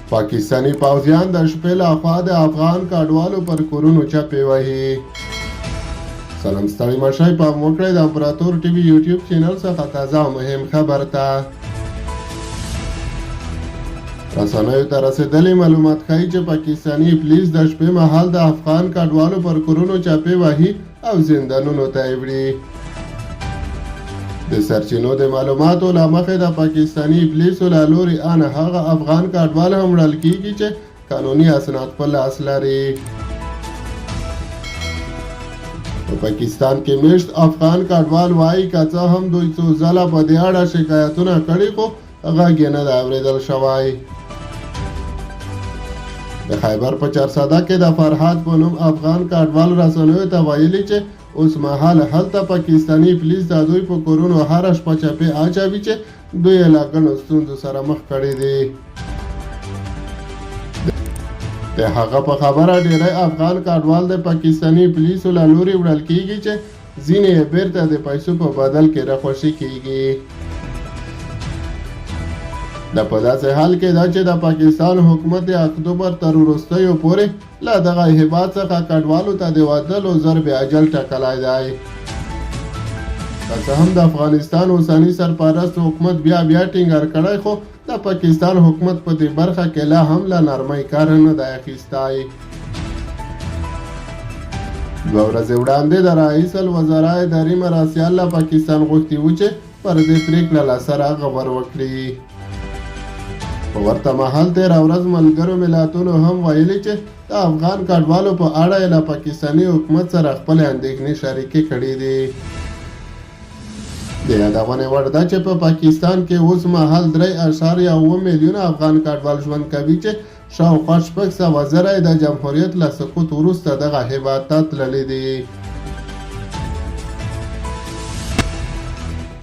پاکستانی پوځیان د شپې لخوا د افغان کډوالو پر کورونو چپې وهي. سلام ستړي مشئ په موکړی د امپراتور ټي وي یوټیوب چینل څخه تازه او مهم خبر ته. رسنیو ته رسېدلي معلومات ښیي چې پاکستاني پولیس د شپې مهال د افغان کډوالو پر کورونو چپې وهي او زندانونو ته یې وړي. د سرچینو د معلوماتو له مخې د پاکستاني پولیسو له لوري ان هغه افغان کډوال هم وړل کیږي چې قانوني اسناد په لاس لري. په پاکستان کې میشت افغان کډوال وایي که څه هم دوی څو ځله په دې اړه شکایتونه کړي خو غږ یې نه دی اورېدل شوی. د خیبر په چارسده کې د فرهاد په نوم افغان کډوال رسنیو ته ویلي چې اوس مهال هلته پاکستاني پولیس د دوی په کورونو هره شپه چپې اچوي چې دوی یې له ګڼو ستونزو سره مخ کړي دي. د هغه په خبره ډیری افغان کډوال د پاکستاني پولیسو له لوري وړل کیږي چې ځینې یې بیرته د پیسو په بدل کې راخوشي کیږي. د په داسې حال کې دا چې د پاکستان حکومت د اکتوبر تر وروستیو پورې له دغه هیواد څخه کډوالو ته د وتلو ضرب اجل ټاکلی دی. که څه هم د افغانستان اوسني سرپرست حکومت بیا ټینګار کړی خو د پاکستان حکومت په دې برخه کې لا هم له نرمۍ کار نه دی اخیستی. 2 ورځې وړاندې د رئیس الوزرا اداري مراسیال له پاکستان غوښتي وو چې پر دې پرېکړه له سره خبر وکړي. په ورته مهال تېره ورځ ملګرو ملتونو هم ویلي چې د افغان کډوالو په اړه یې له پاکستاني حکومت سره خپلې اندېښنې شریکې کړي دي. د یادونې وړ ده چې په پاکستان کې اوس مهال 3.7 میلیونه افغان کډوال ژوند کوي چې شاوخوا 600,000 د جمهوریت له سقوط وروسته دغه هیواد ته تللي دي.